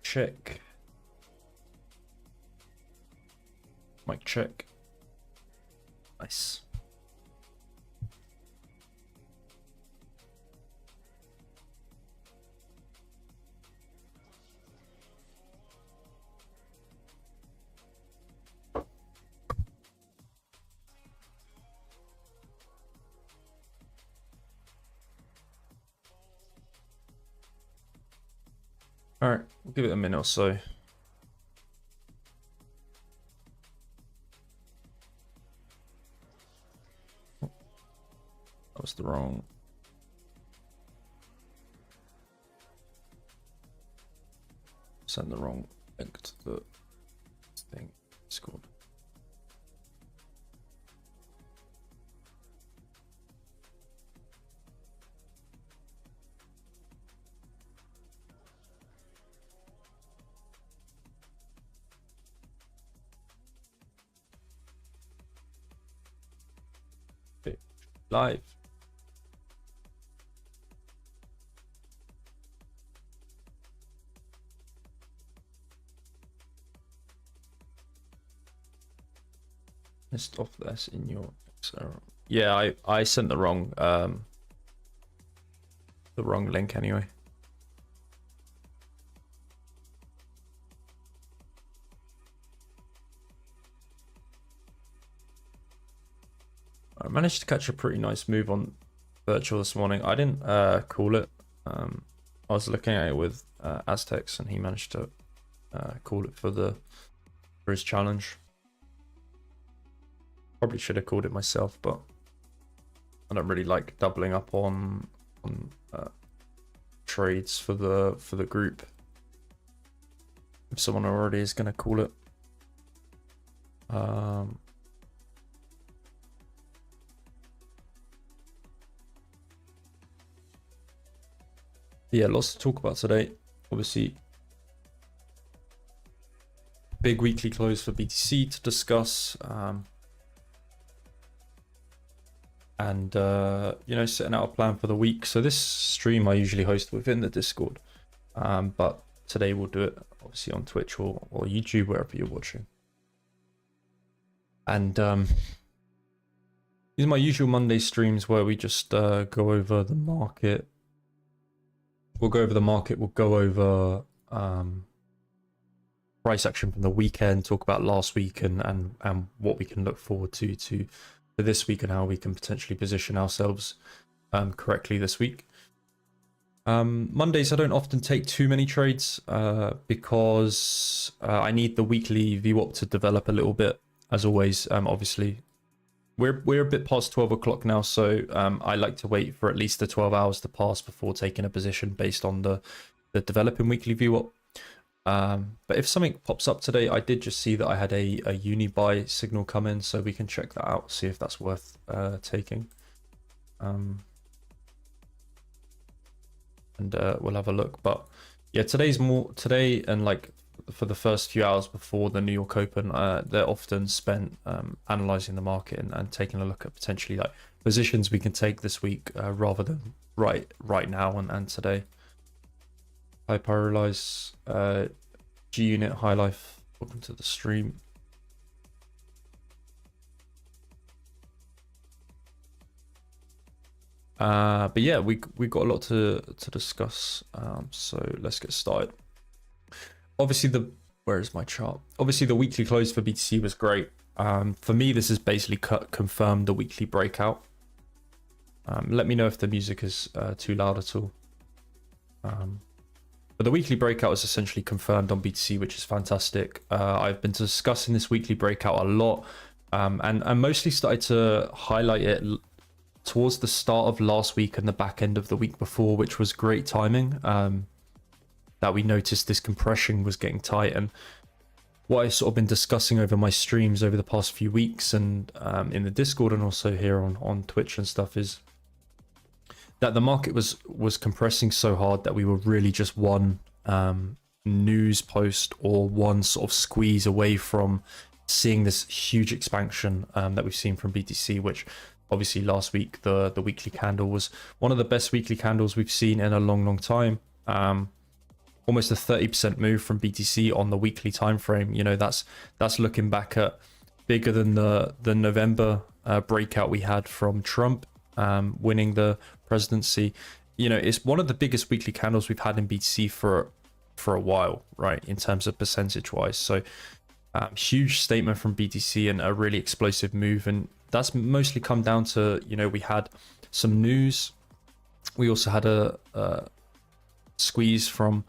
check. Mic check. Nice. All right, we'll give it a minute or so. That was the wrong. Send the wrong link to the thing. Discord. Live. Missed off this in your Excel. Yeah, I sent the wrong link anyway. I managed to catch a pretty nice move on virtual this morning. I didn't call it. I was looking at it with Aztecs, and he managed to call it for his challenge. Probably should have called it myself, but I don't really like doubling up on trades for the group if someone already is going to call it. Yeah, lots to talk about today. Obviously, big weekly close for BTC to discuss, and you know, setting out a plan for the week. So this stream I usually host within the Discord, but today we'll do it obviously on Twitch or YouTube, wherever you're watching. And these are my usual Monday streams where we just go over the market. We'll go over the market, we'll go over price action from the weekend, talk about last week and what we can look forward to this week and how we can potentially position ourselves correctly this week. Mondays I don't often take too many trades because I need the weekly VWAP to develop a little bit, as always. Obviously we're a bit past 12 o'clock now, so I like to wait for at least the 12 hours to pass before taking a position based on the developing weekly VWAP. But if something pops up today, I did just see that I had a uni buy signal come in, so we can check that out, see if that's worth taking. And we'll have a look. But yeah, today and like for the first few hours before the New York Open, they're often spent analyzing the market and taking a look at potentially like positions we can take this week rather than right now and today. Hi Pyrolyze, G Unit, High Life, welcome to the stream. But yeah, we got a lot to discuss, so let's get started. Obviously where is my chart? Obviously the weekly close for BTC was great. For me, this has basically confirmed the weekly breakout. Let me know if the music is too loud at all. But the weekly breakout is essentially confirmed on BTC, which is fantastic. I've been discussing this weekly breakout a lot, and mostly started to highlight it towards the start of last week and the back end of the week before, which was great timing. That we noticed this compression was getting tight, and what I've sort of been discussing over my streams over the past few weeks and in the Discord and also here on Twitch and stuff is that the market was compressing so hard that we were really just one news post or one sort of squeeze away from seeing this huge expansion that we've seen from BTC, which obviously last week the weekly candle was one of the best weekly candles we've seen in a long time. almost a 30% move from BTC on the weekly time frame. You know, that's looking back at bigger than the November breakout we had from Trump winning the presidency. You know, it's one of the biggest weekly candles we've had in BTC for a while, right, in terms of percentage wise. So huge statement from BTC and a really explosive move, and that's mostly come down to, you know, we had some news. We also had a squeeze from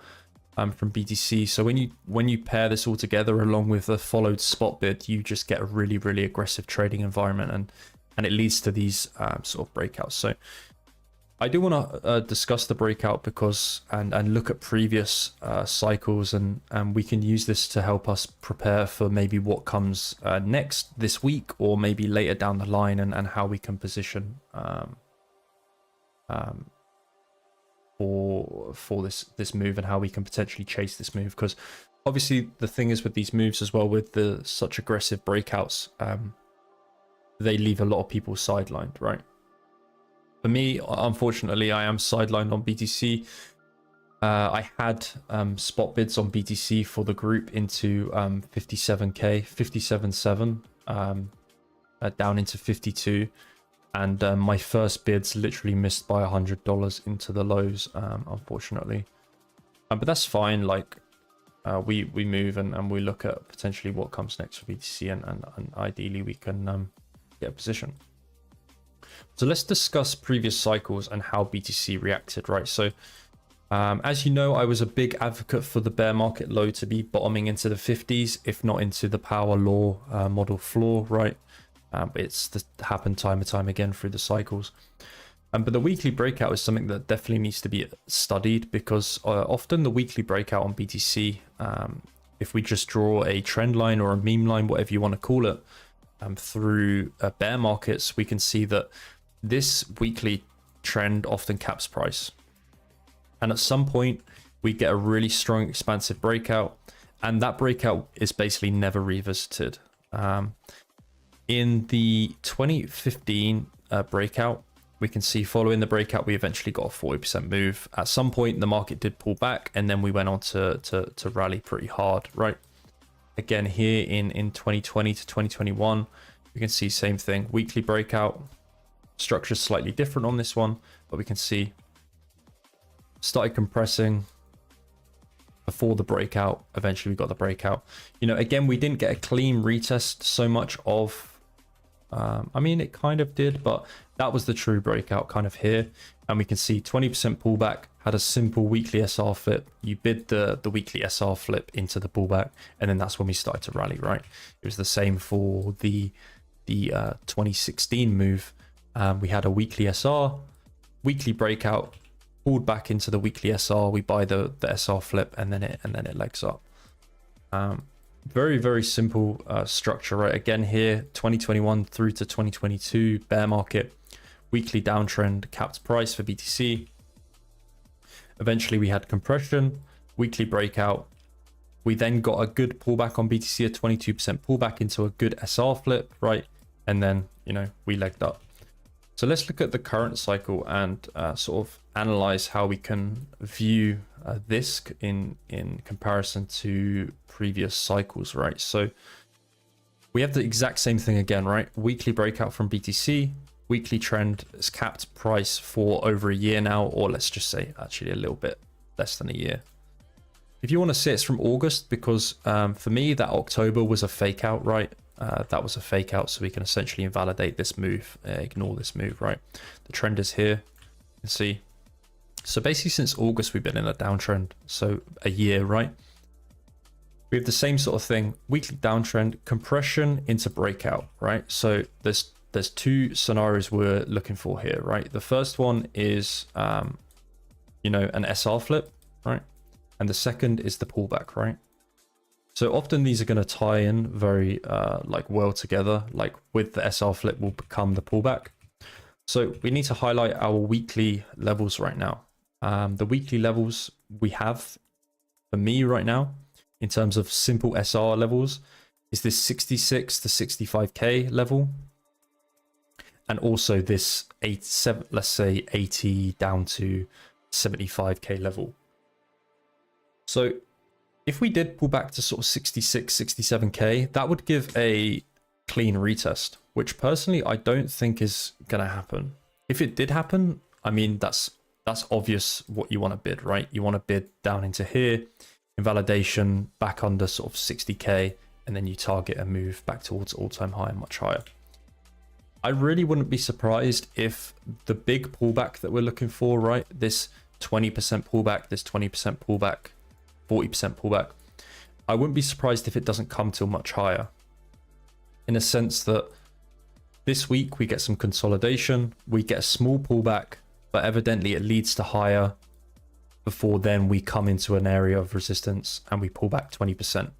BTC. So when you pair this all together along with a followed spot bid, you just get a really aggressive trading environment, and it leads to these sort of breakouts. So I do want to discuss the breakout because and look at previous cycles, and we can use this to help us prepare for maybe what comes next this week or maybe later down the line, and how we can position for this move and how we can potentially chase this move. Because obviously the thing is with these moves as well, with the such aggressive breakouts, they leave a lot of people sidelined, right? For me, unfortunately, I am sidelined on BTC. I had spot bids on BTC for the group into 57k, 57.7, down into 52, and my first bids literally missed by $100 into the lows, unfortunately. But that's fine. Like we move and we look at potentially what comes next for BTC, and ideally we can get a position. So let's discuss previous cycles and how BTC reacted, right? So as you know, I was a big advocate for the bear market low to be bottoming into the 50s, if not into the power law model floor, right? It's happened time and time again through the cycles. But the weekly breakout is something that definitely needs to be studied, because often the weekly breakout on BTC, if we just draw a trend line or a meme line, whatever you want to call it, through bear markets, we can see that this weekly trend often caps price, and at some point we get a really strong expansive breakout, and that breakout is basically never revisited. In the 2015 breakout, we can see following the breakout we eventually got a 40% move. At some point the market did pull back, and then we went on to rally pretty hard, right? Again here in 2020 to 2021, we can see same thing, weekly breakout. Structure is slightly different on this one, but we can see started compressing before the breakout. Eventually we got the breakout. You know, again, we didn't get a clean retest so much of, I mean, it kind of did, but that was the true breakout kind of here. And we can see 20% pullback, had a simple weekly SR flip. You bid the weekly SR flip into the pullback, and then that's when we started to rally, right? It was the same for the 2016 move. We had a weekly SR, weekly breakout, pulled back into the weekly SR. We buy the SR flip, and then it legs up. Very simple structure, right? Again here, 2021 through to 2022 bear market, weekly downtrend, capped price for BTC. Eventually we had compression, weekly breakout. We then got a good pullback on BTC, a 22% pullback into a good SR flip, right? And then, you know, we legged up. So let's look at the current cycle and sort of analyze how we can view this in comparison to previous cycles, right? So we have the exact same thing again, right? Weekly breakout from BTC, weekly trend is capped price for over a year now, or let's just say actually a little bit less than a year. If you want to see it's from August, because for me that October was a fake out, right? That was a fake out, so we can essentially invalidate this move, ignore this move, right? The trend is here, you can see. So basically since August we've been in a downtrend, so a year, right? We have the same sort of thing, weekly downtrend, compression into breakout, right? So there's two scenarios we're looking for here, right? The first one is you know, an SR flip, right? And the second is the pullback, right? So often these are going to tie in very like well together, like with the SR flip will become the pullback. So we need to highlight our weekly levels right now. The weekly levels we have for me right now in terms of simple SR levels is this 66 to 65k level, and also this let's say 80 down to 75k level. So if we did pull back to sort of 66, 67K, that would give a clean retest, which personally I don't think is going to happen. If it did happen, I mean, that's obvious what you want to bid, right? You want to bid down into here, invalidation, back under sort of 60K, and then you target a move back towards all-time high and much higher. I really wouldn't be surprised if the big pullback that we're looking for, right? This 20% pullback, this 20% pullback, 40% pullback. I wouldn't be surprised if it doesn't come till much higher. In a sense that this week we get some consolidation, we get a small pullback, but evidently it leads to higher before then we come into an area of resistance and we pull back 20%.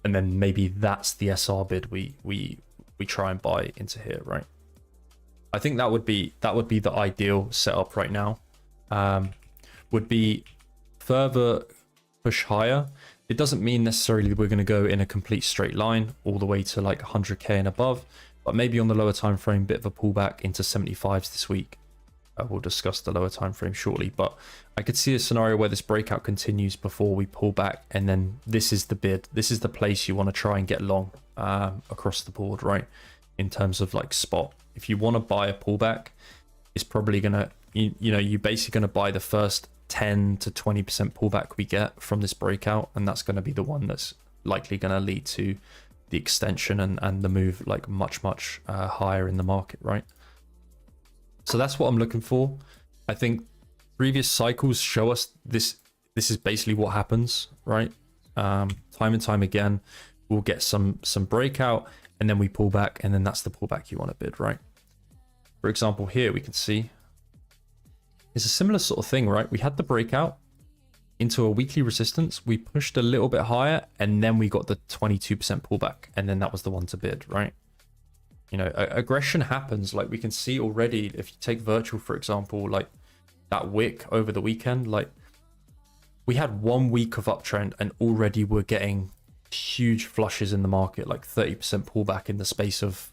And then maybe that's the SR bid we try and buy into here, right? I think that would be the ideal setup right now. Would be further push higher. It doesn't mean necessarily we're going to go in a complete straight line all the way to like 100K and above, but maybe on the lower time frame, bit of a pullback into 75s this week. We'll discuss the lower time frame shortly, but I could see a scenario where this breakout continues before we pull back, and then this is the bid. This is the place you want to try and get long across the board, right? In terms of like spot, if you want to buy a pullback, it's probably gonna you're basically gonna buy the first 10 to 20% pullback we get from this breakout, and that's going to be the one that's likely going to lead to the extension and the move like much higher in the market, right? So that's what I'm looking for. I think previous cycles show us this is basically what happens, right? Time and time again, we'll get some breakout and then we pull back, and then that's the pullback you want to bid, right? For example, here we can see it's a similar sort of thing, right? We had the breakout into a weekly resistance, we pushed a little bit higher, and then we got the 22% pullback, and then that was the one to bid, right? You know, aggression happens. Like we can see already, if you take virtual, for example, like that wick over the weekend, like we had 1 week of uptrend and already we're getting huge flushes in the market, like 30% pullback in the space of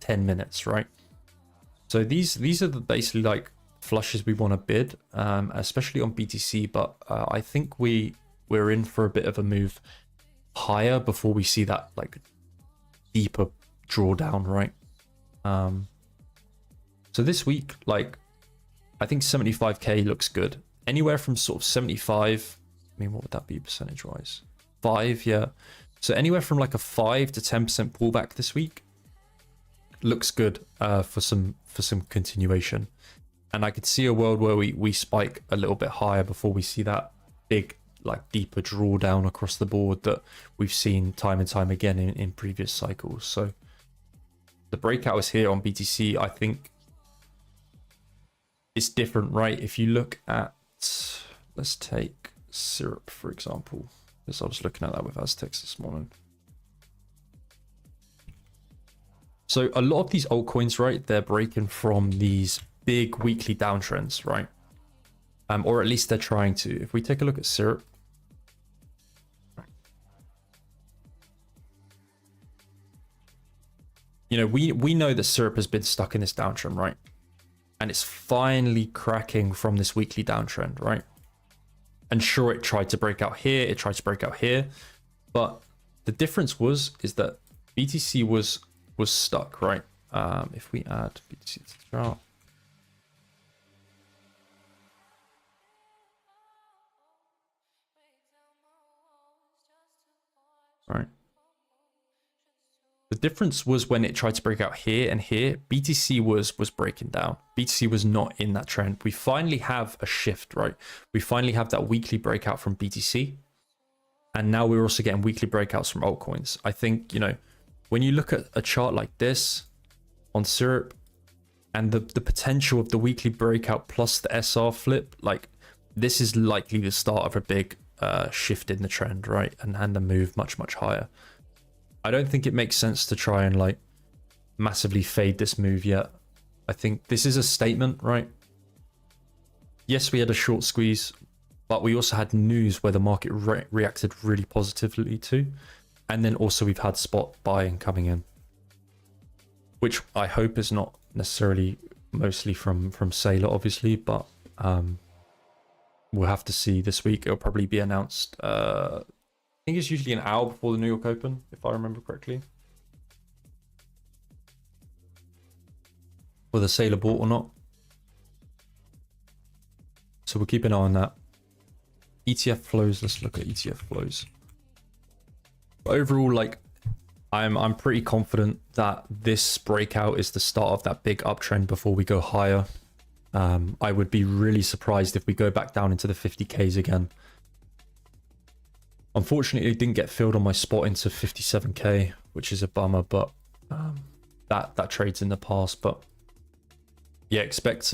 10 minutes, right? So these are the basically like flushes we want to bid, especially on BTC, but I think we're in for a bit of a move higher before we see that like deeper drawdown, right? So this week, like I think 75K looks good. Anywhere from sort of 75, I mean, what would that be percentage wise? 5, yeah. So anywhere from like a 5 to 10% pullback this week looks good for some continuation. And I could see a world where we spike a little bit higher before we see that big, like deeper drawdown across the board that we've seen time and time again in previous cycles. So the breakout is here on BTC. I think it's different, right? If you look at, let's take Syrup, for example, because I was looking at that with Aztecs this morning. So a lot of these altcoins, right, they're breaking from these big weekly downtrends, right? Or at least they're trying to. If we take a look at Syrup, you know, we know that Syrup has been stuck in this downtrend, right? And it's finally cracking from this weekly downtrend, right? And sure, it tried to break out here, it tried to break out here, but the difference is that BTC was stuck, right? If we add BTC to the chart, right? The difference was when it tried to break out here and here, BTC was breaking down. BTC was not in that trend. We finally have a shift, right? We finally have that weekly breakout from BTC. And now we're also getting weekly breakouts from altcoins. I think, you know, when you look at a chart like this on Syrup and the potential of the weekly breakout plus the SR flip, like this is likely the start of a big shift in the trend, right? And a move much higher. I don't think it makes sense to try and like massively fade this move yet. I think this is a statement, right? Yes, we had a short squeeze, but we also had news where the market reacted really positively to. And then also we've had spot buying coming in, which I hope is not necessarily mostly from Sailor, obviously, but we'll have to see this week. It'll probably be announced. I think it's usually an hour before the New York Open, if I remember correctly. Whether Sailor bought or not. So we'll keep an eye on that. ETF flows. Let's look at ETF flows. But overall, like, I'm pretty confident that this breakout is the start of that big uptrend before we go higher. I would be really surprised if we go back down into the 50Ks again. Unfortunately, it didn't get filled on my spot into 57K, which is a bummer, but that trade's in the past. But yeah, expect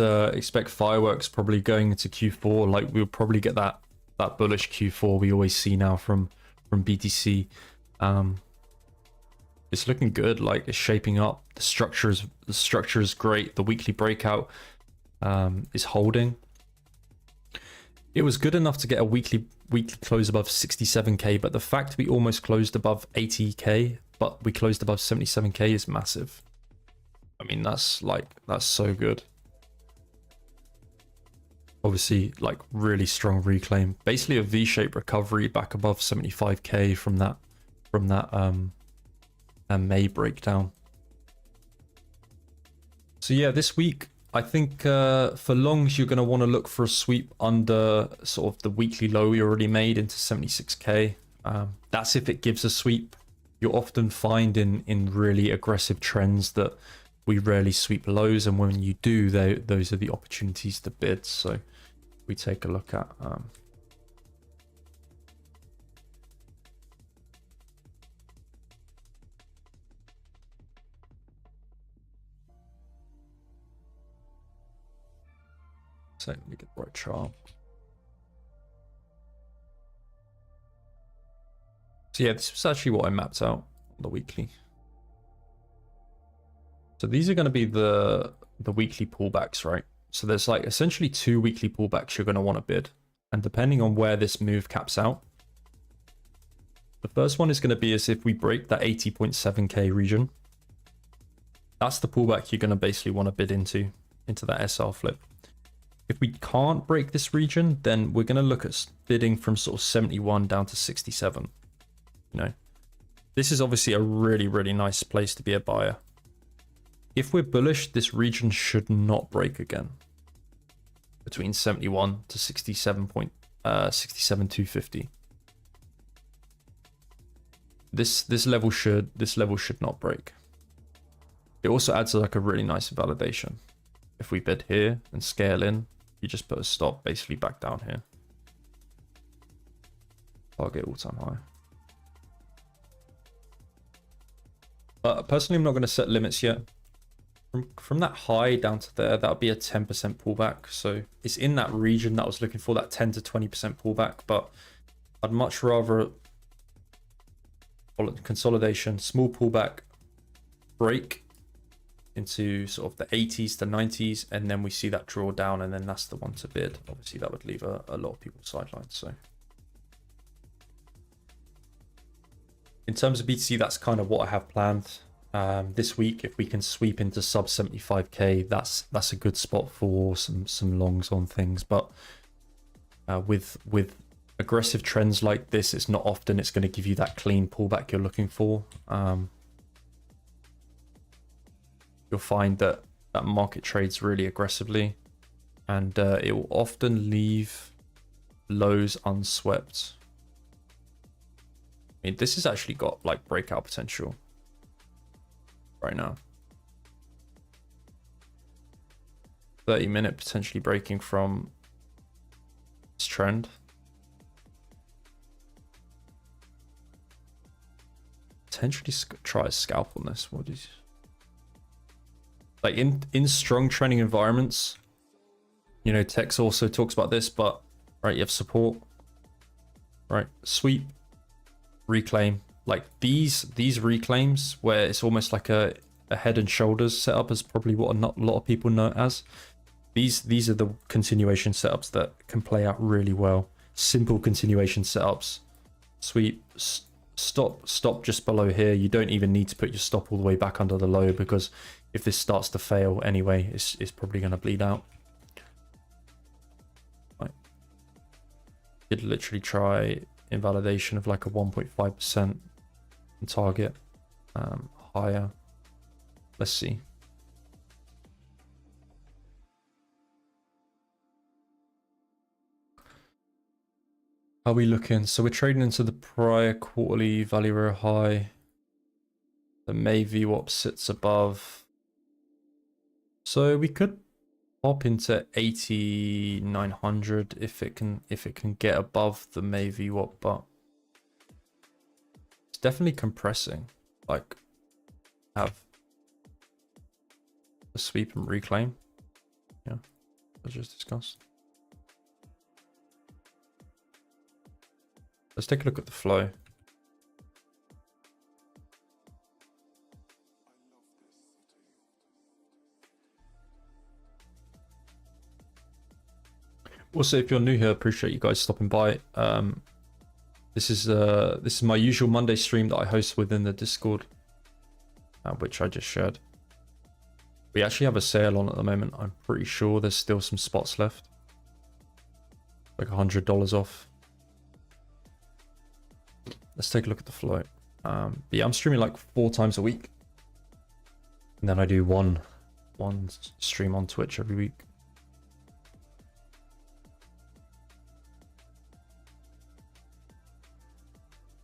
fireworks probably going into Q4. Like, we'll probably get that bullish Q4 we always see now from BTC. It's looking good. Like, it's shaping up. The structure is great. The weekly breakout is holding. It was good enough to get a weekly close above 67K, but the fact we almost closed above 80K, but we closed above 77K is massive. I mean, that's so good. Obviously, like, really strong reclaim. Basically a V-shaped recovery back above 75K from that May breakdown. So yeah, this week, I think for longs, you're going to want to look for a sweep under sort of the weekly low we already made into 76K. That's if it gives a sweep. You'll often find in really aggressive trends that we rarely sweep lows, and when you do, those are the opportunities to bid. So we take a look at so let me get the right chart. So yeah, this was actually what I mapped out on the weekly. So these are going to be the weekly pullbacks, right? So there's like essentially 2 weekly pullbacks you're going to want to bid. And depending on where this move caps out, the first one is going to be as if we break that 80.7K region. That's the pullback you're going to basically want to bid into that SR flip. If we can't break this region, then we're going to look at bidding from sort of 71 down to 67. You know, this is obviously a really, really nice place to be a buyer. If we're bullish, this region should not break again. Between 71 to 67.250. This level should not break. It also adds like a really nice validation. If we bid here and scale in, you just put a stop basically back down here. Target all-time high. Personally, I'm not going to set limits yet. From that high down to there, that would be a 10% pullback. So it's in that region that I was looking for, that 10 to 20% pullback. But I'd much rather consolidation, small pullback, break into sort of the 80s to 90s, and then we see that draw down, and then that's the one to bid. Obviously, that would leave a lot of people sidelined. So in terms of BTC, that's kind of what I have planned. This week, if we can sweep into sub 75K, that's a good spot for some longs on things. But with aggressive trends like this, it's not often it's going to give you that clean pullback you're looking for. You'll find that market trades really aggressively, and it will often leave lows unswept. I mean, this has actually got like breakout potential right now. 30-minute potentially breaking from this trend. Potentially try a scalp on this. What is like in strong trending environments, you know, Tex also talks about this, but right, you have support, right, sweep, reclaim. Like these reclaims where it's almost like a head and shoulders setup is probably what not a lot of people know it as. These are the continuation setups that can play out really well. Simple continuation setups. Sweep, stop just below here. You don't even need to put your stop all the way back under the low, because if this starts to fail anyway, it's probably going to bleed out. Right. Could literally try invalidation of like a 1.5% target higher. Let's see. How are we looking? So we're trading into the prior quarterly value area high. The May VWAP sits above. So we could pop into 8,900 if it can get above the May VWAP, but it's definitely compressing. Like have a sweep and reclaim. Yeah, as just discussed. Let's take a look at the flow. Also, if you're new here, appreciate you guys stopping by. This is my usual Monday stream that I host within the Discord, which I just shared. We actually have a sale on at the moment. I'm pretty sure there's still some spots left, like $100 off. Let's take a look at the flow. But yeah, I'm streaming like 4 times a week, and then I do one stream on Twitch every week.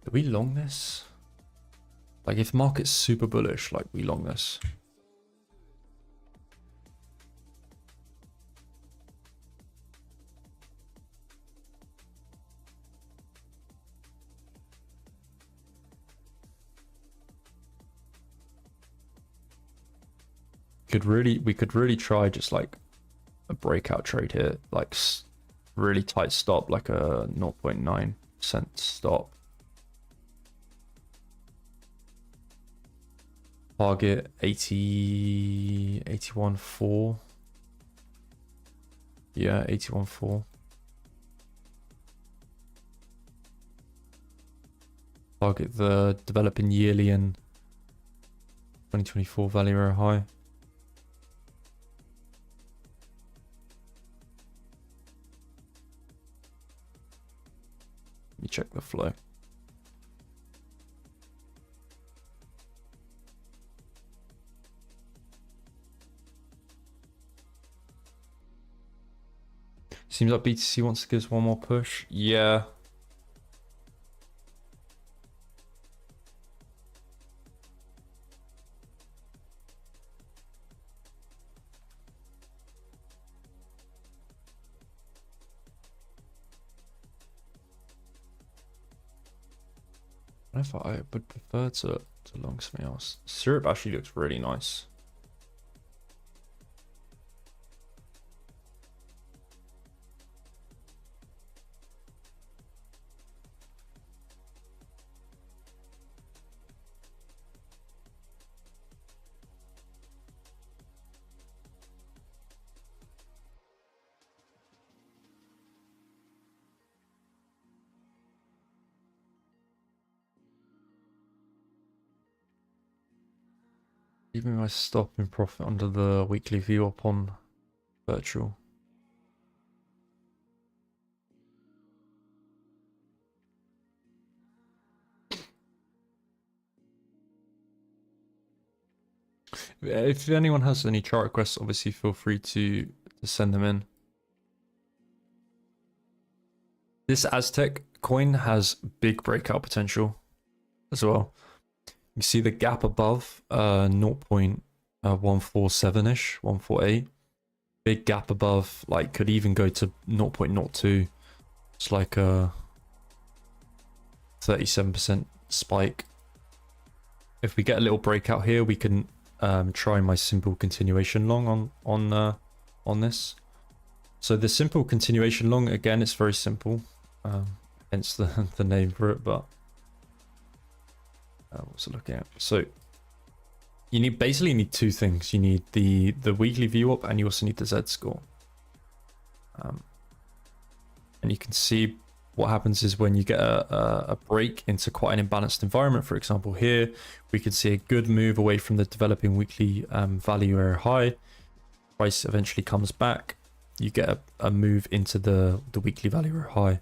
Do we long this? Like if market's super bullish, like we long this. We could really try just like a breakout trade here, like really tight stop, like a 0.9% stop. Target 81.4. Yeah, 81.4. Target the developing yearly and 2024 value area high. Let me check the flow. Seems like BTC wants to give us one more push. Yeah. I don't know if I would prefer to long something else. Syrup actually looks really nice. Even my stop in profit under the weekly view up on virtual. If anyone has any chart requests, obviously feel free to send them in. This Aztec coin has big breakout potential as well. You see the gap above 0.147-ish, 148. Big gap above, like could even go to 0.02. It's like a 37% spike. If we get a little breakout here, we can try my simple continuation long on this. So the simple continuation long, again, it's very simple, hence the name for it, but what's it looking at? So you basically need 2 things. You need the weekly view up, and you also need the Z score. And you can see what happens is when you get a break into quite an imbalanced environment. For example, here we can see a good move away from the developing weekly value area high. Price eventually comes back. You get a move into the weekly value area high.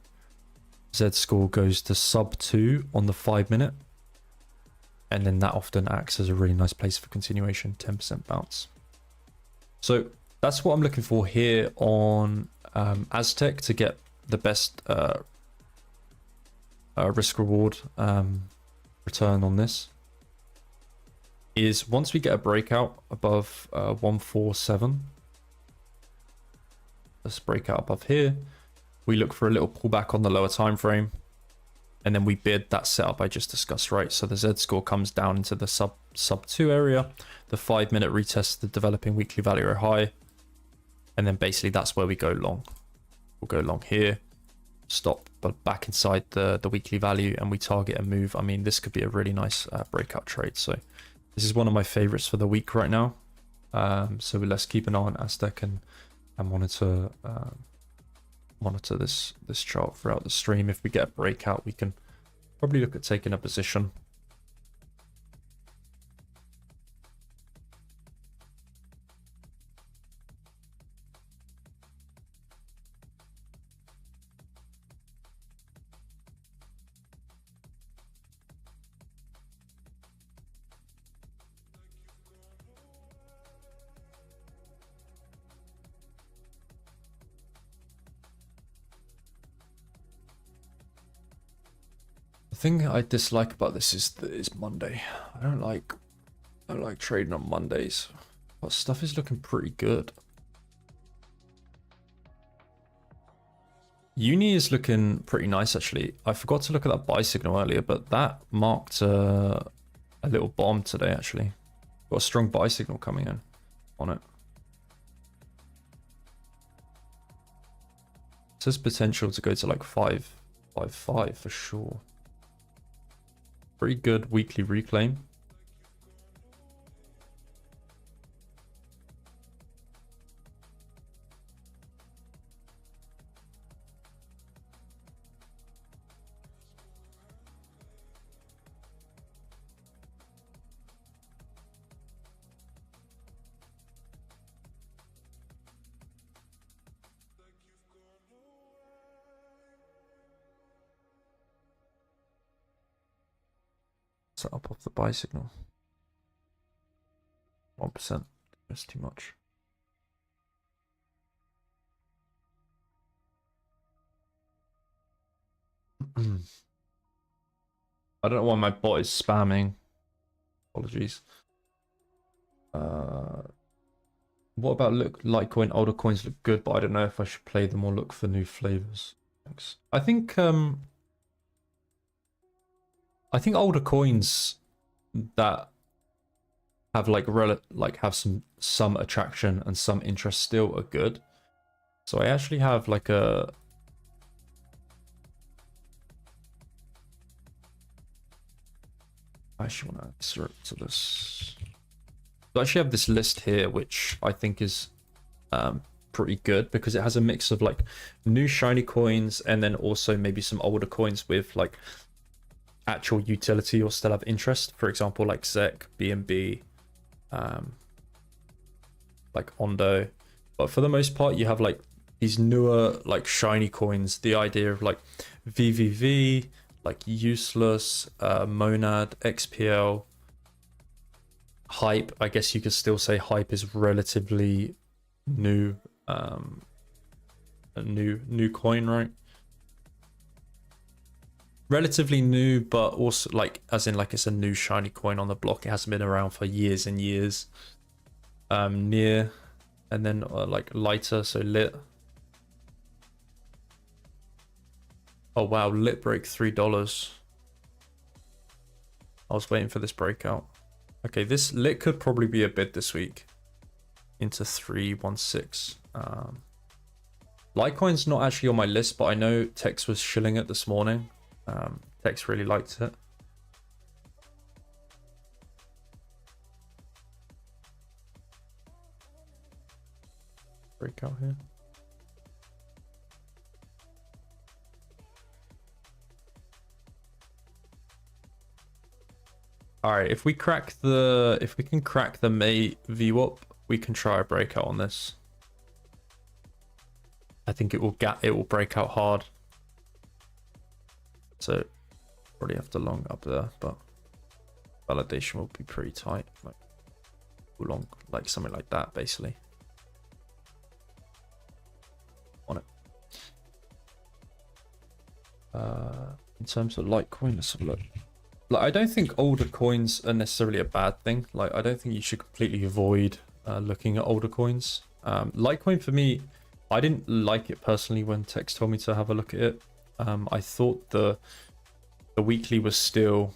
Z score goes to sub 2 on the 5-minute. And then that often acts as a really nice place for continuation, 10% bounce. So that's what I'm looking for here on Aztec to get the best risk reward return on this. Is once we get a breakout above 147, let's break out above here, we look for a little pullback on the lower time frame, and then we bid that setup I just discussed, right? So the Z score comes down into the sub 2 area, the 5-minute retests the developing weekly value high, and then basically that's where we go long. We'll go long here, stop but back inside the weekly value, and we target a move. I mean, this could be a really nice breakout trade. So this is one of my favorites for the week right now. So let's keep an eye on Aztec and monitor this chart throughout the stream. If we get a breakout, we can probably look at taking a position. The thing I dislike about this is Monday. I don't like trading on Mondays, but stuff is looking pretty good. Uni is looking pretty nice actually. I forgot to look at that buy signal earlier, but that marked a little bomb today actually. Got a strong buy signal coming in on it. It says potential to go to like 5.55 for sure. Pretty good weekly reclaim. Set up off the buy signal. 1%. That's too much. I don't know why my bot is spamming. Apologies. What about Litecoin? Older coins look good, but I don't know if I should play them or look for new flavors. Thanks. I think older coins that have have some attraction and some interest still are good. So I actually have like a I actually want to insert to this. So I actually have this list here, which I think is pretty good because it has a mix of like new shiny coins and then also maybe some older coins with like actual utility or still have interest. For example, like ZEC, BNB, like Ondo. But for the most part, you have like these newer like shiny coins. The idea of like VVV, like useless, Monad, XPL, Hype. I guess you could still say Hype is relatively new, a new coin, right? Relatively new, but also like as in like it's a new shiny coin on the block. It hasn't been around for years and years. Near, and then like lighter, so lit. Oh wow, lit break $3. I was waiting for this breakout. Okay, this lit could probably be a bid this week into 316. Litecoin's not actually on my list, but I know Tex was shilling it this morning. Tex really liked it. Breakout here. All right, if we can crack the May VWAP, we can try a breakout on this. I think it will break out hard. So probably have to long up there, but validation will be pretty tight, like long, like something like that, basically. On it. In terms of Litecoin, let's have a look. Like, I don't think older coins are necessarily a bad thing. Like, I don't think you should completely avoid looking at older coins. Litecoin for me, I didn't like it personally when Tex told me to have a look at it. I thought the weekly was still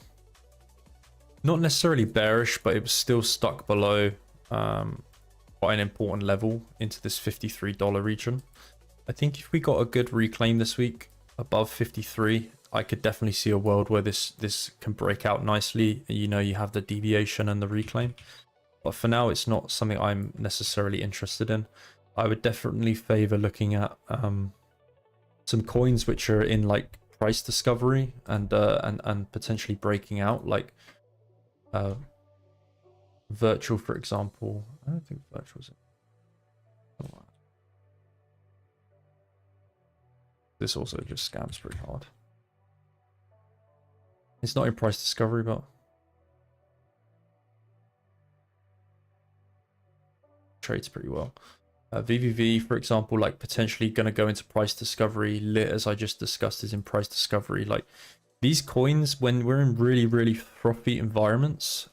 not necessarily bearish, but it was still stuck below quite an important level into this $53 region. I think if we got a good reclaim this week above 53, I could definitely see a world where this can break out nicely. You know, you have the deviation and the reclaim. But for now, it's not something I'm necessarily interested in. I would definitely favor looking at some coins which are in like price discovery and potentially breaking out, like Virtual, for example. I don't think Virtual's in. This also just scams pretty hard. It's not in price discovery, but trades pretty well. VVV, for example, like potentially going to go into price discovery. Lit, as I just discussed, is in price discovery. Like these coins, when we're in really, really frothy environments,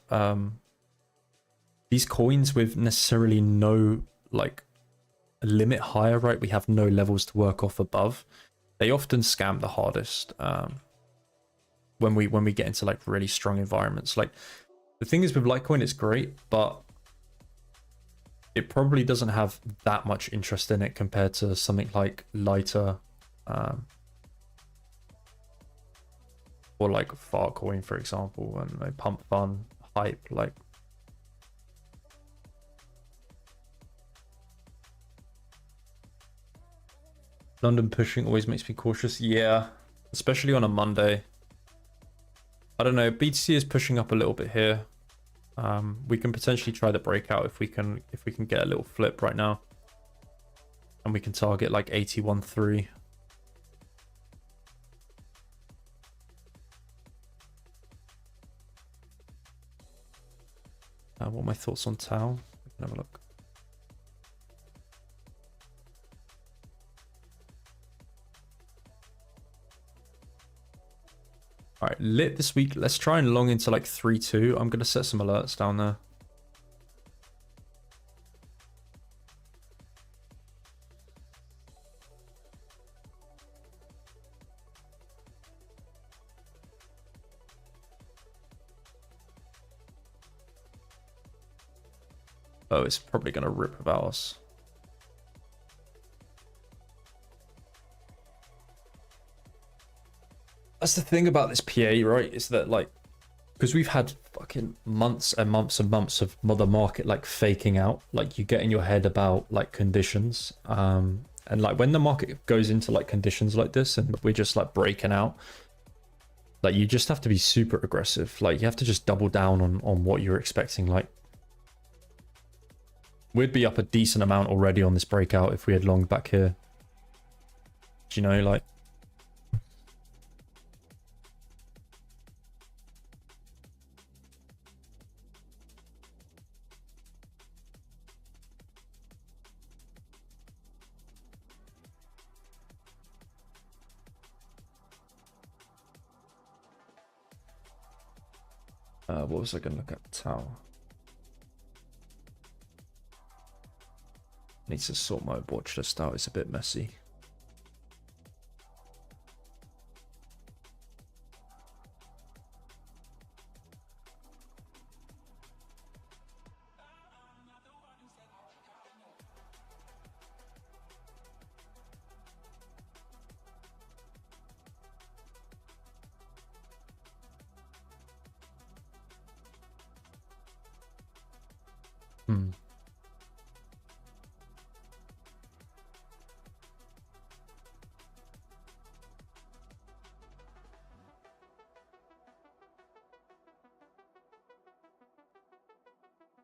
these coins with necessarily no like limit higher, right? We have no levels to work off above. They often scam the hardest when we get into like really strong environments. Like the thing is with Litecoin, it's great, but it probably doesn't have that much interest in it compared to something like Lighter or like Farcoin, for example, and like Pump Fun, Hype. Like London pushing always makes me cautious. Yeah, especially on a Monday. I don't know. BTC is pushing up a little bit here. We can potentially try the breakout if we can get a little flip right now, and we can target like 81.3. What are my thoughts on Tau? We can have a look. All right, lit this week. Let's try and long into like 3-2. I'm gonna set some alerts down there. Oh, it's probably gonna rip without us. That's the thing about this PA, right? Is that like, because we've had fucking months and months and months of the market like faking out. Like you get in your head about like conditions, and like when the market goes into like conditions like this, and we're just like breaking out, like you just have to be super aggressive. Like you have to just double down on what you're expecting. Like we'd be up a decent amount already on this breakout if we had longed back here. Do you know, like. What was I going to look at? Tau. Needs to sort my watch list out. It's a bit messy.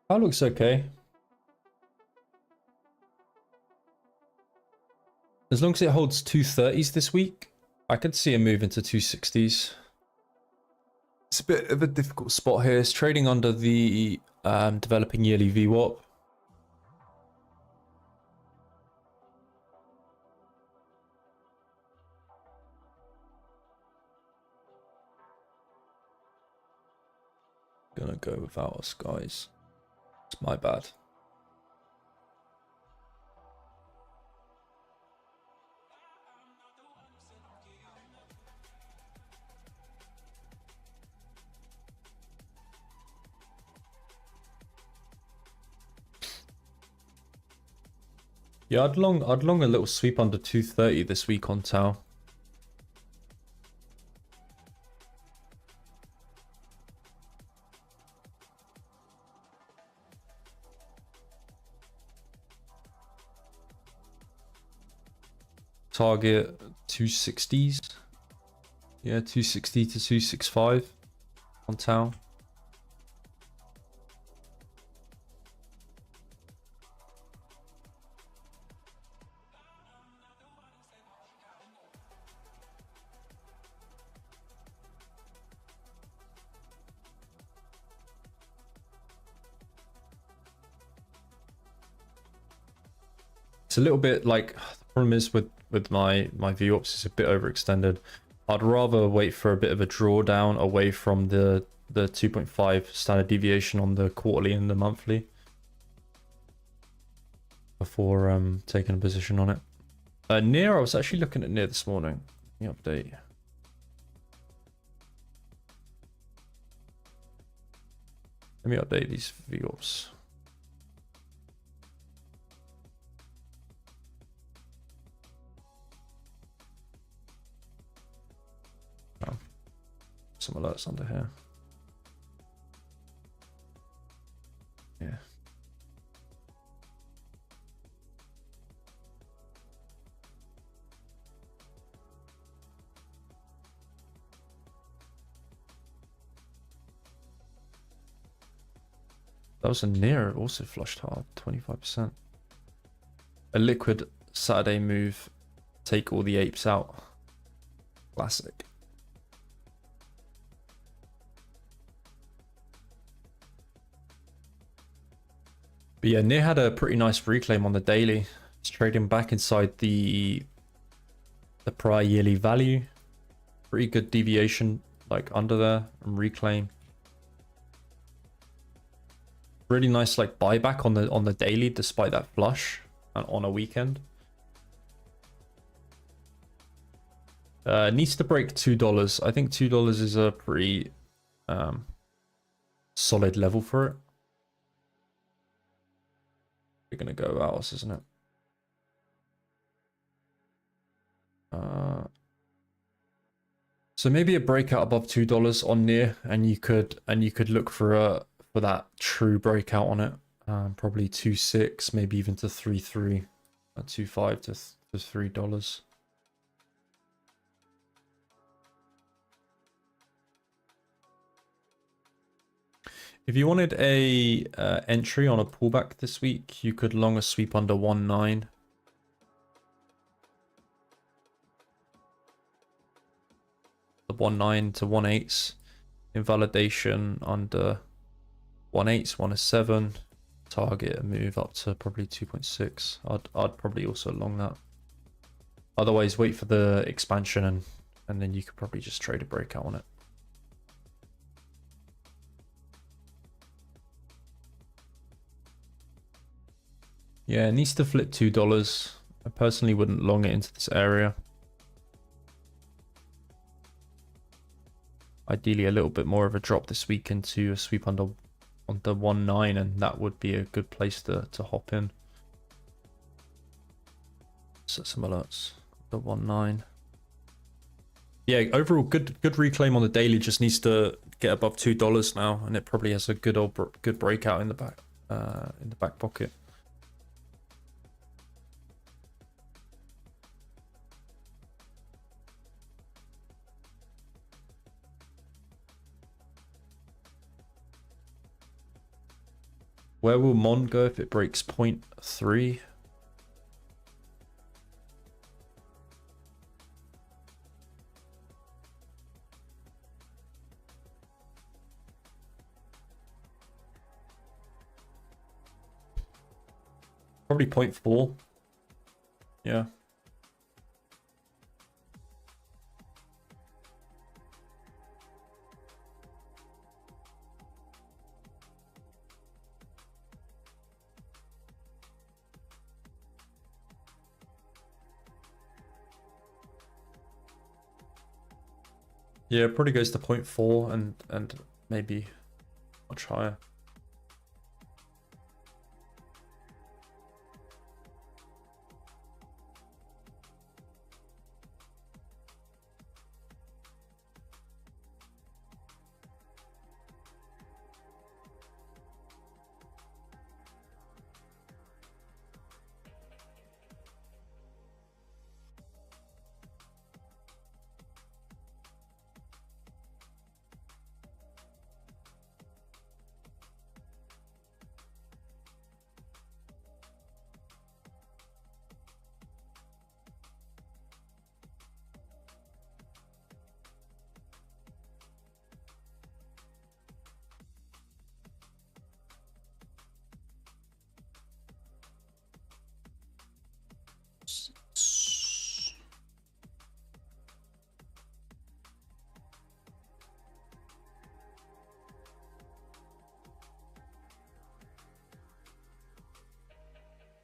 That looks okay. As long as it holds 230s this week, I could see a move into 260s. It's a bit of a difficult spot here. It's trading under the developing yearly VWAP. Gonna go without us, guys. It's my bad. Yeah, I'd long a little sweep under 230 this week on Tau. Target 260s. Yeah, 260 to 265 on Tau. It's a little bit like, the problem is with my VWAPs, it's a bit overextended. I'd rather wait for a bit of a drawdown away from the 2.5 standard deviation on the quarterly and the monthly before taking a position on it. Near, I was actually looking at Near this morning. The update. Let me update these VWAPs. Oh, some alerts under here. Yeah. That was a Near, also flushed hard, 25%. A liquid Saturday move, take all the apes out. Classic. But yeah, Near had a pretty nice reclaim on the daily. It's trading back inside the prior yearly value. Pretty good deviation, like under there, and reclaim. Really nice like buyback on the daily despite that flush and on a weekend. Needs to break $2. I think $2 is a pretty solid level for it. We're gonna go else, isn't it? So maybe a breakout above $2 on Near, and you could look for that true breakout on it. Probably 2.6, maybe even to 3.3, 2.5 to $3. If you wanted a entry on a pullback this week, you could long a sweep under 1.9. The 1.9 to 1.8s. Invalidation under 1.8s, 1.7. Target a move up to probably 2.6. I'd probably also long that. Otherwise, wait for the expansion and then you could probably just trade a breakout on it. Yeah, it needs to flip $2. I personally wouldn't long it into this area. Ideally, a little bit more of a drop this week into a sweep under 1.9, and that would be a good place to hop in. Set some alerts. The 1.9. Yeah, overall good reclaim on the daily. Just needs to get above $2 now, and it probably has a good breakout in the back pocket. Where will Mon go if it breaks 0.3? Probably 0.4. Yeah. Yeah, it probably goes to 0.4 and maybe much higher.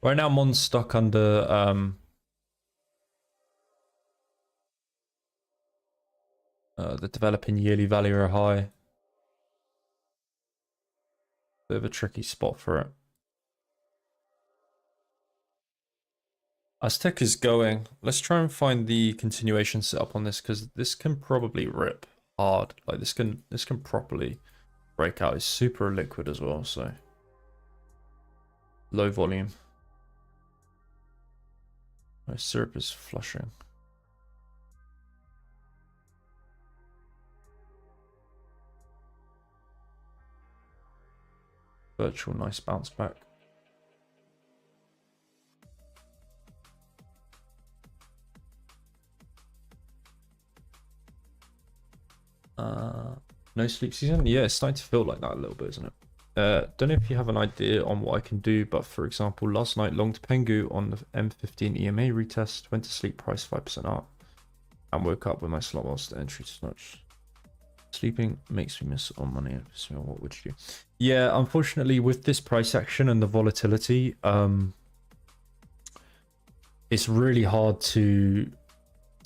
Right now, Mon's stuck under the developing yearly value or high. Bit of a tricky spot for it. Aztec is going. Let's try and find the continuation setup on this, because this can probably rip hard. Like this can properly break out. It's super liquid as well, so low volume. My syrup is flushing. Virtual nice bounce back. No sleep season? Yeah, it's starting to feel like that a little bit, isn't it? Don't know if you have an idea on what I can do, but for example, last night longed Pengu on the M15 EMA retest, went to sleep, price 5% up, and woke up with my slot loss to entry snatch. Sleeping makes me miss on money. So what would you do? Yeah, unfortunately, with this price action and the volatility, it's really hard to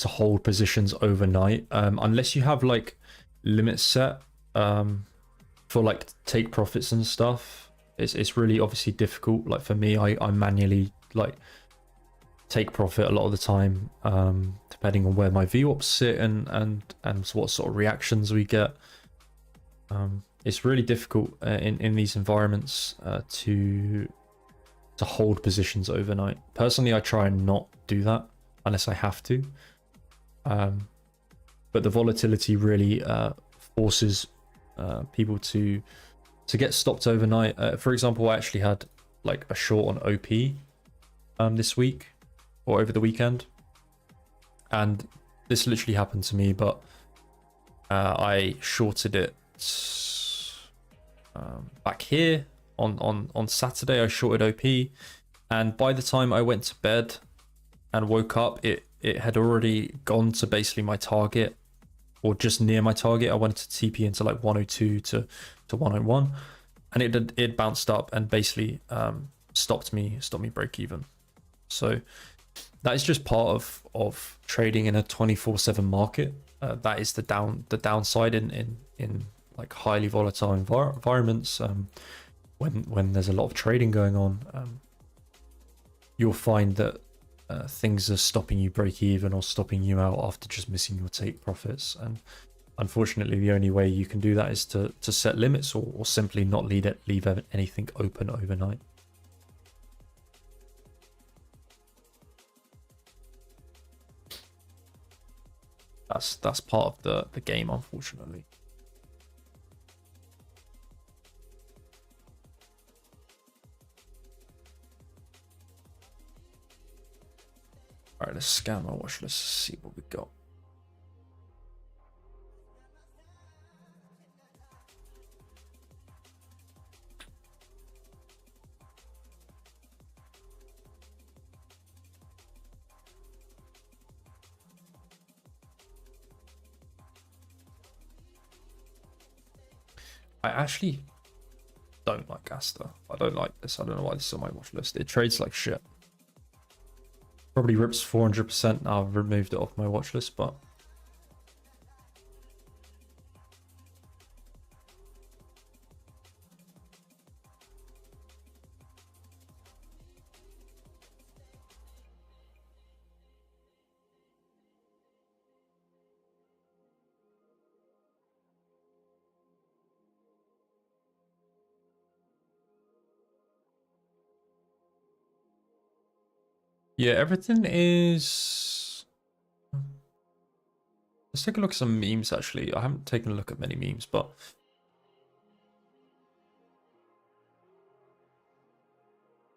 hold positions overnight, unless you have like limits set for like take profits and stuff. It's really obviously difficult. Like for me, I manually like take profit a lot of the time, depending on where my VWAPs sit and what sort of reactions we get. It's really difficult in these environments to hold positions overnight. Personally, I try and not do that unless I have to. But the volatility really forces people to get stopped overnight. For example, I actually had like a short on OP this week or over the weekend, and this literally happened to me, but I shorted it back here on Saturday. I shorted OP, and by the time I went to bed and woke up, it had already gone to basically my target, or just near my target. I wanted to TP into like 102 to 101, and it bounced up and basically stopped me break even. So that is just part of trading in a 24/7 market. That is the downside in like highly volatile environments. When there's a lot of trading going on, you'll find that things are stopping you break even or stopping you out after just missing your take profits. And unfortunately, the only way you can do that is to set limits or simply not leave anything open overnight. That's part of the game, unfortunately. All right, let's scan my watch. Let's see what we got. I actually don't like Asta. I don't like this. I don't know why this is on my watch list. It trades like shit. Probably rips 400%. Now I've removed it off my watch list, but yeah, everything is. Let's take a look at some memes. Actually, I haven't taken a look at many memes, but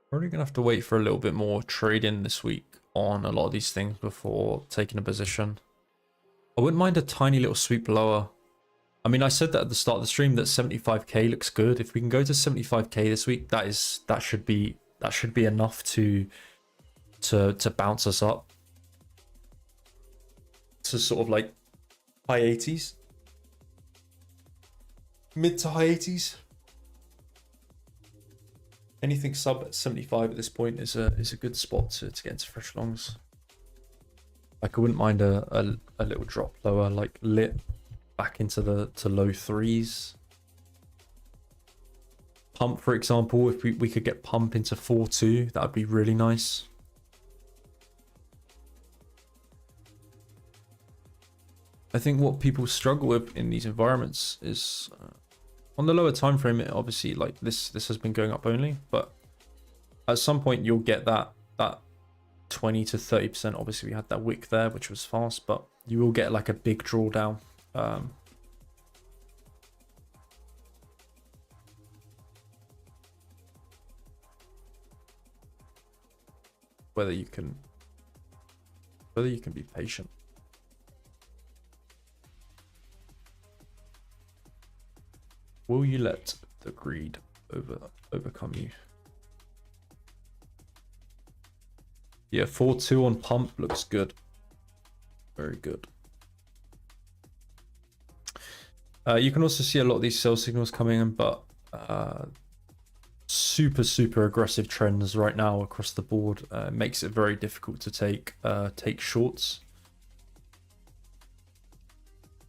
probably gonna have to wait for a little bit more trading this week on a lot of these things before taking a position. I wouldn't mind a tiny little sweep lower. I mean, I said that at the start of the stream that 75k looks good. If we can go to 75k this week, that should be enough to bounce us up to sort of like high 80s, mid to high 80s. Anything sub 75 at this point is a good spot to get into fresh longs. Like I wouldn't mind a little drop lower, like lit back into the low threes. Pump, for example, if we could get pump into 4-2, that would be really nice. I think what people struggle with in these environments is on the lower time frame. It obviously, like this has been going up only, but at some point you'll get that 20 to 30%. Obviously, we had that wick there, which was fast, but you will get like a big drawdown. Whether you can be patient. Will you let the greed overcome you? Yeah, 4-2 on pump looks good. Very good. You can also see a lot of these sell signals coming in, but super aggressive trends right now across the board. Makes it very difficult to take shorts.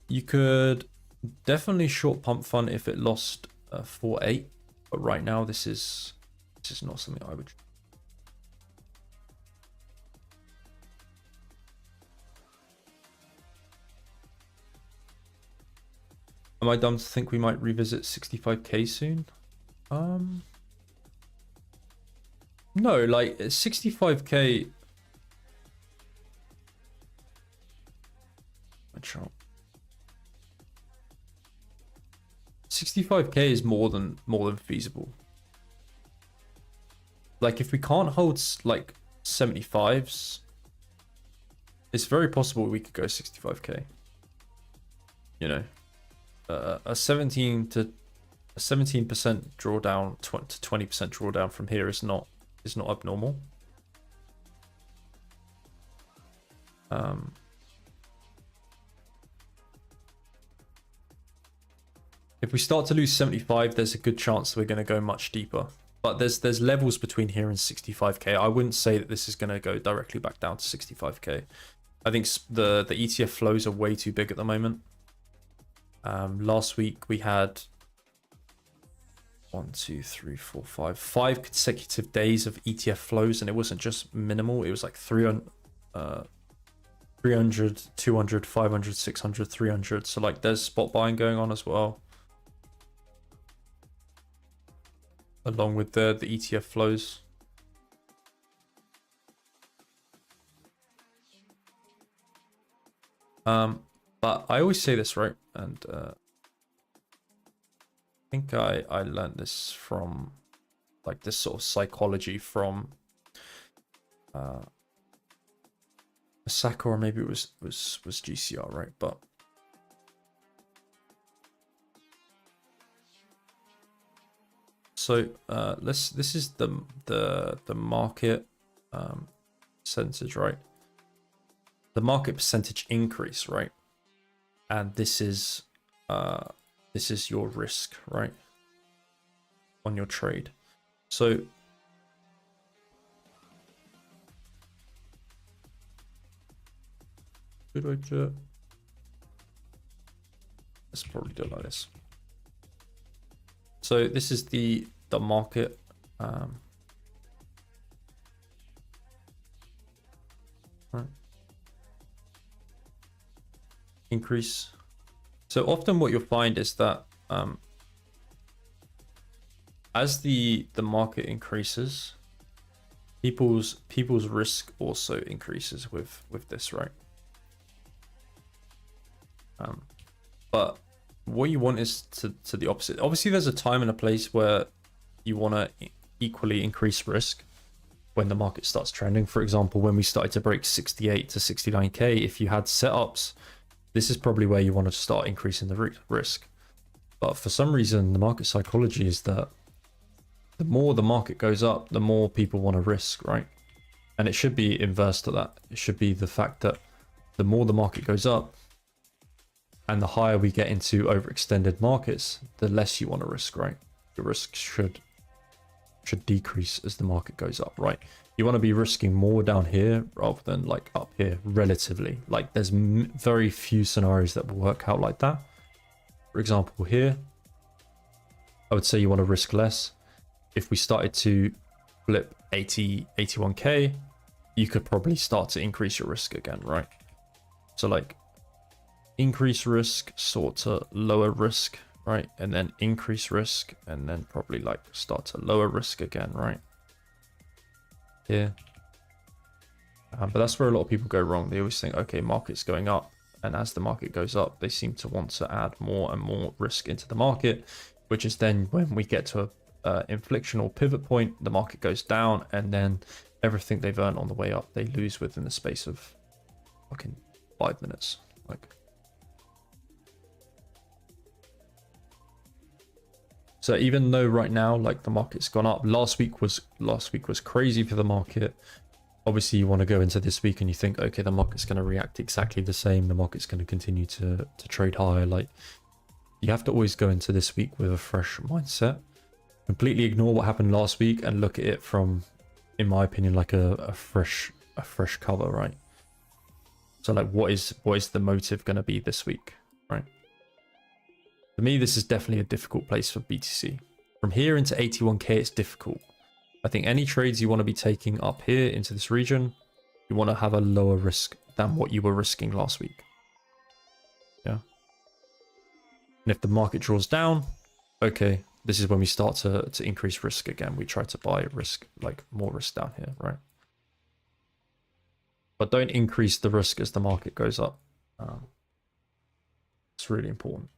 You could definitely short pump fund if it lost 4-8, but right now this is not something I would. Am I dumb to think we might revisit 65k soon? No, like 65k. My chart. 65k is more than feasible. Like if we can't hold like 75s, it's very possible we could go 65k. You know, a 17% drawdown to 20% drawdown from here is not abnormal. If we start to lose 75, there's a good chance that we're going to go much deeper. But there's levels between here and 65k. I wouldn't say that this is going to go directly back down to 65k. I think the ETF flows are way too big at the moment. Last week we had 5 consecutive days of ETF flows, and it wasn't just minimal. It was like 300, 200, 500, 600, 300. So like there's spot buying going on as well, along with the ETF flows. But I always say this, right? And I think I learned this from like this sort of psychology from Osaka, or maybe it was GCR, right? But so this is the market percentage, right? The market percentage increase, right? And this is this is your risk, right, on your trade. So let's probably do it like this. So this is the market. Right. Increase. So often what you'll find is that as the market increases, people's risk also increases with this, right? But what you want is to the opposite. Obviously, there's a time and a place where you want to equally increase risk when the market starts trending. For example, when we started to break 68 to 69k, if you had setups, this is probably where you want to start increasing the risk. But for some reason, the market psychology is that the more the market goes up, the more people want to risk, right? And it should be inverse to that. It should be the fact that the more the market goes up and the higher we get into overextended markets, the less you want to risk, right? Your risk should decrease as the market goes up, right? You want to be risking more down here rather than like up here relatively. Like there's very few scenarios that will work out like that. For example, here, I would say you want to risk less. If we started to flip 81k, you could probably start to increase your risk again, right? So like increase risk, sort to lower risk, right? And then increase risk, and then probably like start to lower risk again, right? Here. But that's where a lot of people go wrong. They always think, okay, market's going up. And as the market goes up, they seem to want to add more and more risk into the market, which is then when we get to a inflection or pivot point, the market goes down, and then everything they've earned on the way up, they lose within the space of fucking 5 minutes. Like, so even though right now, like the market's gone up, last week was crazy for the market. Obviously, you want to go into this week and you think, okay, the market's going to react exactly the same. The market's going to continue to trade higher. Like, you have to always go into this week with a fresh mindset. Completely ignore what happened last week and look at it from, in my opinion, like a fresh cover, right? So like, what is the motive going to be this week, right? For me, this is definitely a difficult place for BTC. From here into 81k, it's difficult. I think any trades you want to be taking up here into this region, you want to have a lower risk than what you were risking last week. Yeah. And if the market draws down, okay, this is when we start to increase risk again. We try to buy risk, like more risk down here, right? But don't increase the risk as the market goes up. It's really important.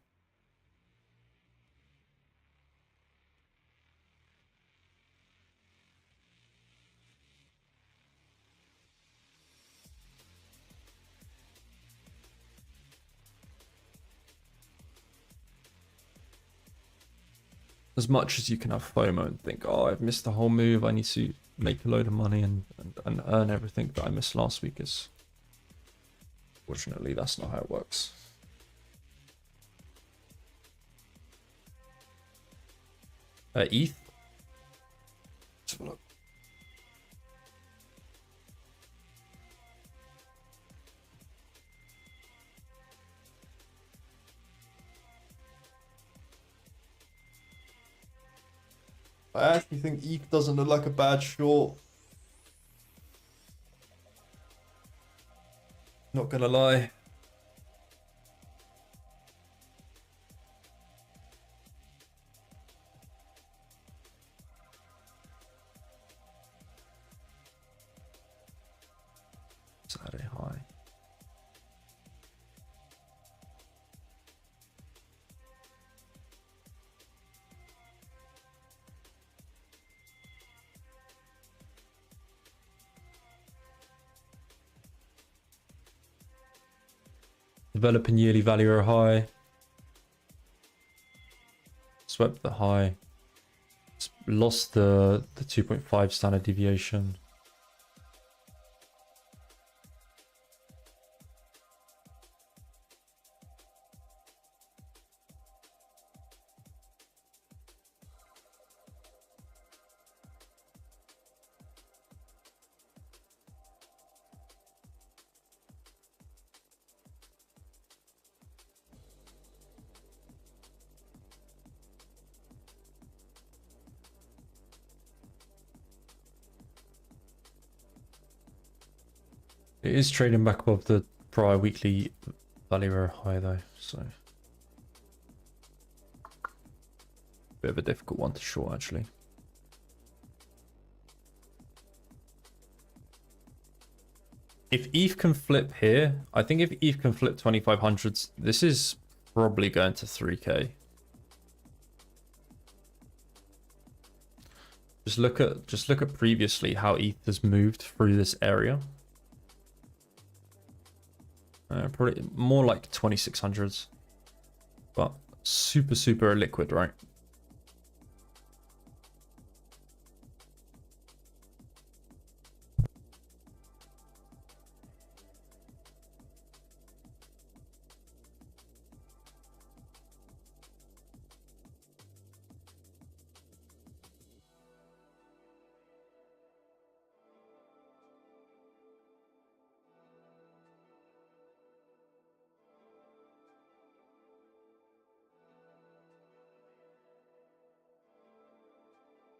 As much as you can have FOMO and think, oh, I've missed the whole move, I need to make a load of money and earn everything that I missed last week, is fortunately that's not how it works. ETH. Let's have a look. I actually think ETH doesn't look like a bad short. Not gonna lie. Saturday high. Developing yearly value or high. Swept the high. It's lost the 2.5 standard deviation. It is trading back above the prior weekly value high though, so bit of a difficult one to short actually. If ETH can flip here, I think if ETH can flip 2500s, this is probably going to 3k. Just look at previously how ETH has moved through this area. Probably more like 2600s, but super illiquid, right?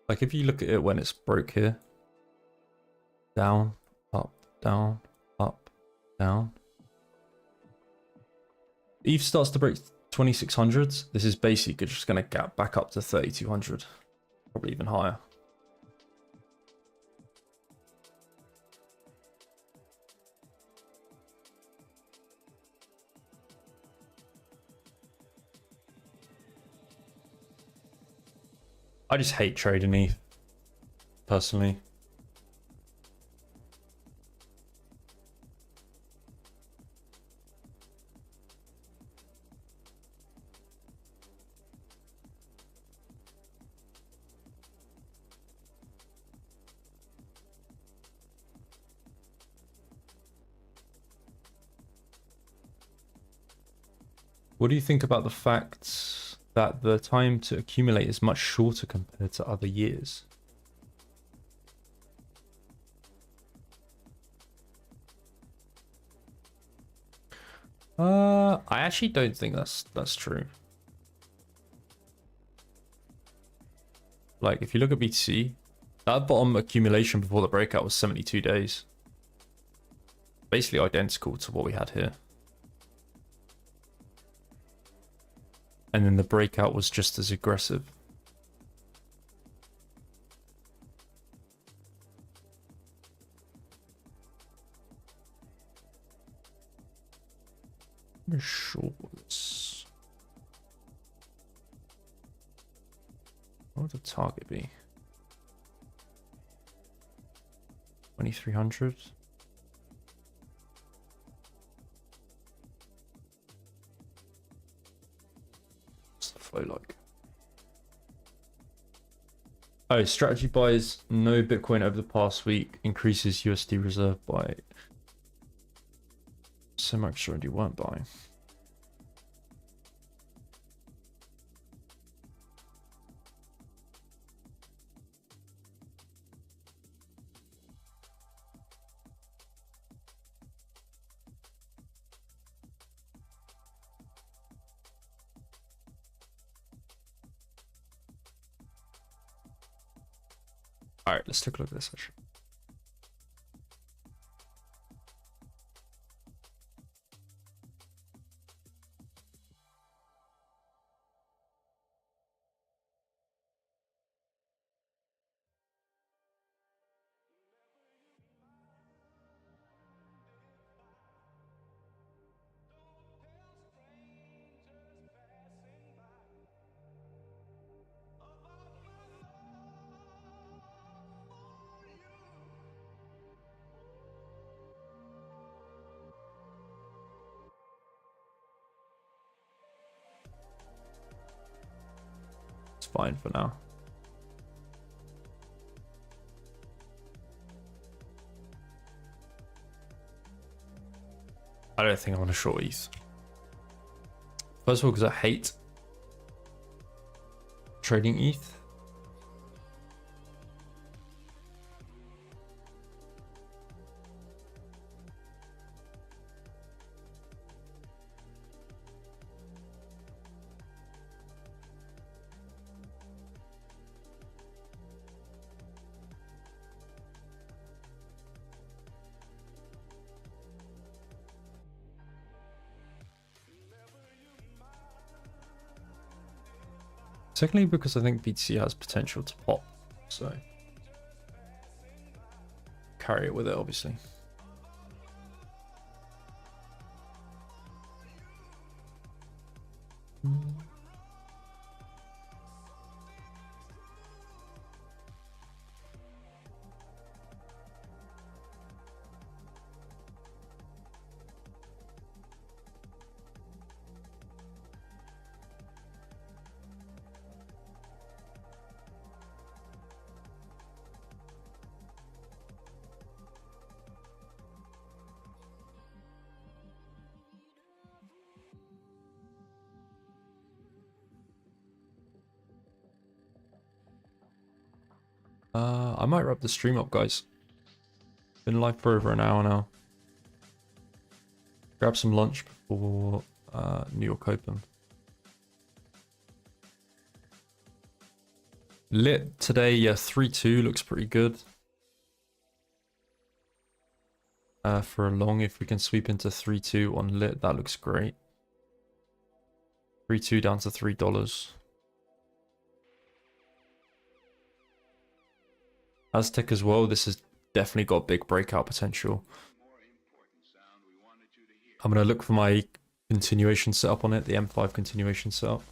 Like if you look at it when it's broke here, down, up, down, up, down. ETH starts to break 2600s. This is basically just going to gap back up to 3200, probably even higher. I just hate trading ETH, personally. What do you think about the fact that the time to accumulate is much shorter compared to other years? I actually don't think that's true. Like if you look at BTC, that bottom accumulation before the breakout was 72 days. Basically identical to what we had here. And then the breakout was just as aggressive. Shorts. What would the target be? 2300. What's the flow like? Oh, strategy buys no Bitcoin over the past week, increases USD reserve by so much already weren't buying. All right, let's take a look at this actually. It's fine for now. I don't think I want to short ETH. First of all, because I hate trading ETH. Secondly, because I think BTC has potential to pop, so carry it with it, obviously. I might wrap the stream up, guys. Been live for over an hour now. Grab some lunch before New York Open. Lit today, yeah, 3-2 looks pretty good. For a long, if we can sweep into 3-2 on lit, that looks great. 3-2 down to $3. Aztec as well, this has definitely got big breakout potential. I'm going to look for my continuation setup on it, the M5 continuation setup.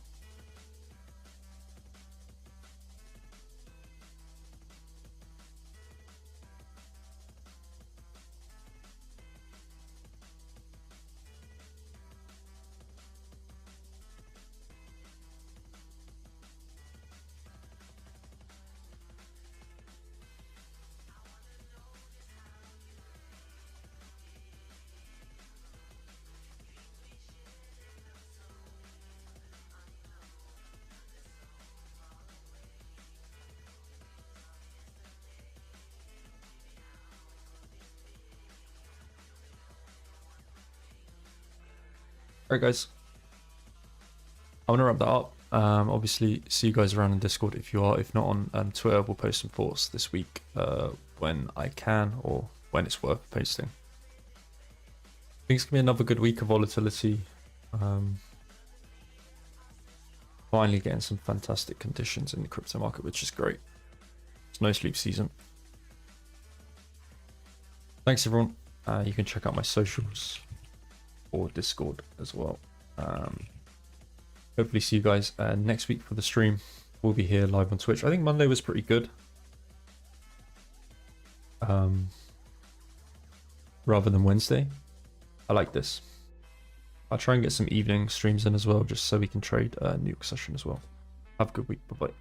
Alright guys, I'm gonna wrap that up. Obviously see you guys around in Discord if you are. If not on Twitter, we'll post some thoughts this week when I can or when it's worth posting. I think it's gonna be another good week of volatility. Finally getting some fantastic conditions in the crypto market, which is great. It's no sleep season. Thanks everyone. You can check out my socials or Discord as well. Hopefully see you guys next week for the stream. We'll be here live on Twitch. I think Monday was pretty good. Rather than Wednesday. I like this. I'll try and get some evening streams in as well, just so we can trade New York session as well. Have a good week. Bye-bye.